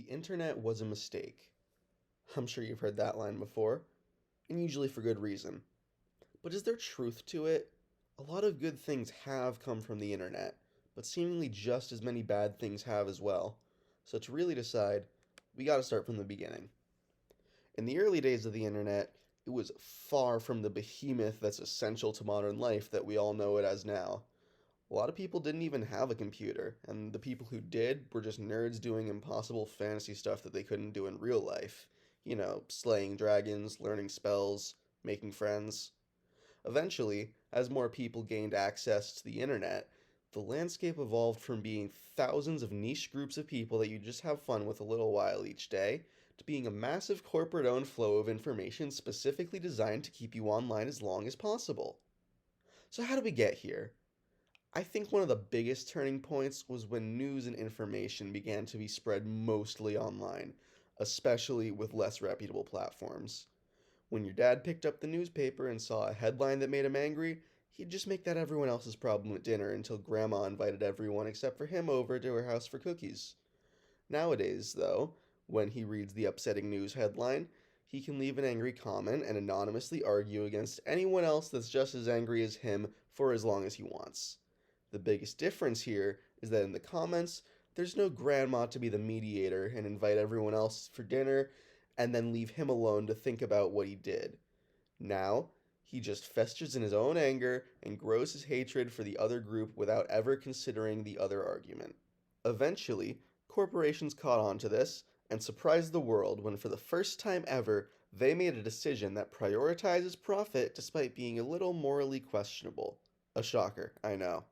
internet was a mistake. I'm sure you've heard that line before, and usually for good reason. But is there truth to it? A lot of good things have come from the internet, but seemingly just as many bad things have as well. So to really decide, we gotta start from the beginning. In the early days of the internet, it was far from the behemoth that's essential to modern life that we all know it as now. A lot of people didn't even have a computer, and the people who did were just nerds doing impossible fantasy stuff that they couldn't do in real life. You know, slaying dragons, learning spells, making friends. Eventually, as more people gained access to the internet, the landscape evolved from being thousands of niche groups of people that you just have fun with a little while each day, to being a massive corporate owned flow of information specifically designed to keep you online as long as possible. So, how did we get here? I think one of the biggest turning points was when news and information began to be spread mostly online, especially with less reputable platforms. When your dad picked up the newspaper and saw a headline that made him angry, he'd just make that everyone else's problem at dinner until Grandma invited everyone except for him over to her house for cookies. Nowadays, though, when he reads the upsetting news headline, he can leave an angry comment and anonymously argue against anyone else that's just as angry as him for as long as he wants. The biggest difference here is that in the comments, there's no grandma to be the mediator and invite everyone else for dinner and then leave him alone to think about what he did. Now, he just festers in his own anger and grows his hatred for the other group without ever considering the other argument. Eventually, corporations caught on to this and surprised the world when, for the first time ever, they made a decision that prioritizes profit despite being a little morally questionable. A shocker, I know.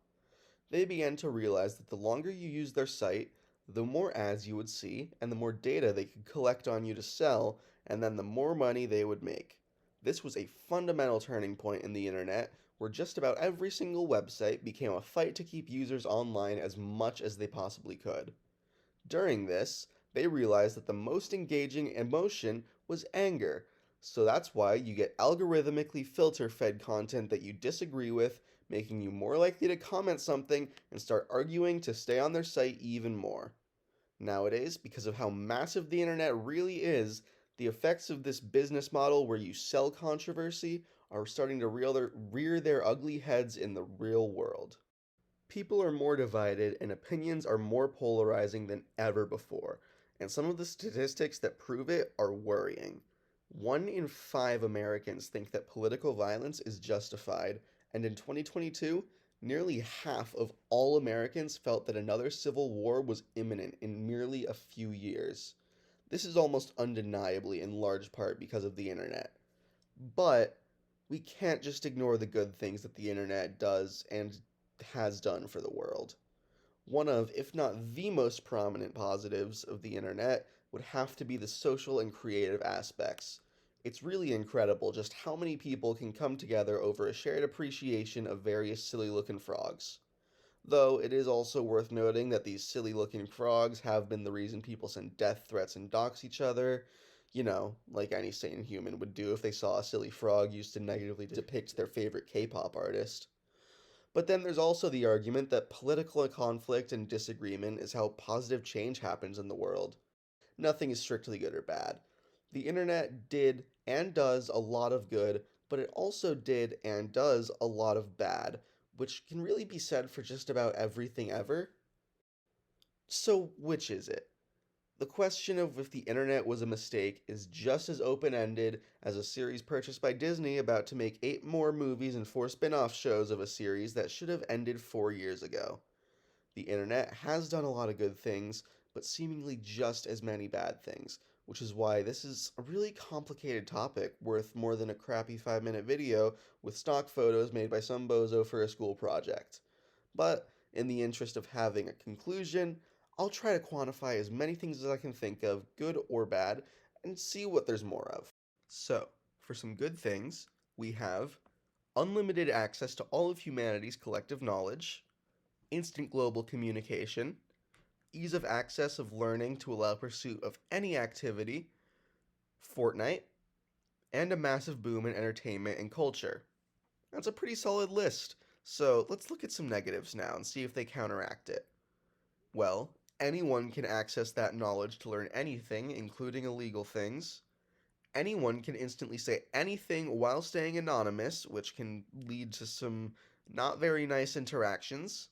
They began to realize that the longer you used their site, the more ads you would see, and the more data they could collect on you to sell, and then the more money they would make. This was a fundamental turning point in the internet, where just about every single website became a fight to keep users online as much as they possibly could. During this, they realized that the most engaging emotion was anger, so that's why you get algorithmically filter fed content that you disagree with, making you more likely to comment something and start arguing to stay on their site even more. Nowadays, because of how massive the internet really is, the effects of this business model where you sell controversy are starting to rear their ugly heads in the real world. People are more divided and opinions are more polarizing than ever before, and some of the statistics that prove it are worrying. 1 in 5 Americans think that political violence is justified, and in 2022, nearly half of all Americans felt that another civil war was imminent in merely a few years. This is almost undeniably in large part because of the internet. But we can't just ignore the good things that the internet does and has done for the world. One of, if not the most prominent positives of the internet would have to be the social and creative aspects. It's really incredible just how many people can come together over a shared appreciation of various silly looking frogs. Though it is also worth noting that these silly looking frogs have been the reason people send death threats and dox each other, like any sane human would do if they saw a silly frog used to negatively depict their favorite K-pop artist. But then there's also the argument that political conflict and disagreement is how positive change happens in the world. Nothing is strictly good or bad. The internet did and does a lot of good, but it also did and does a lot of bad, which can really be said for just about everything ever. So, which is it? The question of if the internet was a mistake is just as open ended as a series purchased by Disney about to make 8 more movies and 4 spin off shows of a series that should have ended 4 years ago. The internet has done a lot of good things, but seemingly just as many bad things, which is why this is a really complicated topic worth more than a crappy 5-minute video with stock photos made by some bozo for a school project. But in the interest of having a conclusion, I'll try to quantify as many things as I can think of, good or bad, and see what there's more of. So, for some good things, we have unlimited access to all of humanity's collective knowledge, instant global communication, ease of access of learning to allow pursuit of any activity, Fortnite, and a massive boom in entertainment and culture. That's a pretty solid list, so let's look at some negatives now and see if they counteract it. Well, Anyone can access that knowledge to learn anything, including illegal things. Anyone can instantly say anything while staying anonymous, which can lead to some not very nice interactions.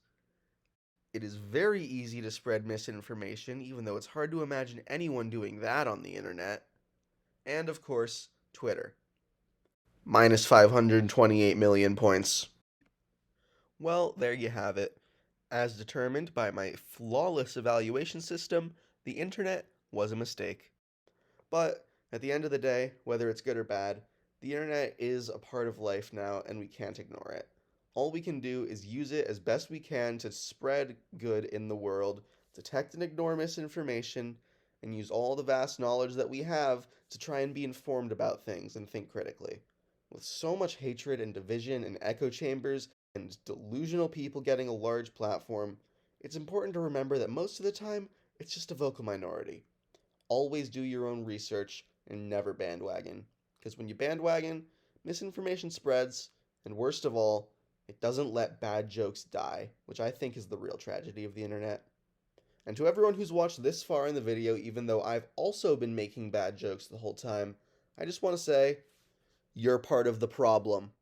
It is very easy to spread misinformation, even though it's hard to imagine anyone doing that on the internet. And of course, Twitter. Minus 528 million points. Well, there you have it. As determined by my flawless evaluation system, the internet was a mistake. But at the end of the day, whether it's good or bad, the internet is a part of life now and we can't ignore it. All we can do is use it as best we can to spread good in the world, detect and ignore misinformation, and use all the vast knowledge that we have to try and be informed about things and think critically. With so much hatred and division and echo chambers and delusional people getting a large platform, it's important to remember that most of the time, it's just a vocal minority. Always do your own research and never bandwagon. Because when you bandwagon, misinformation spreads, and worst of all, it doesn't let bad jokes die, which I think is the real tragedy of the internet. And to everyone who's watched this far in the video, even though I've also been making bad jokes the whole time, I just want to say, you're part of the problem.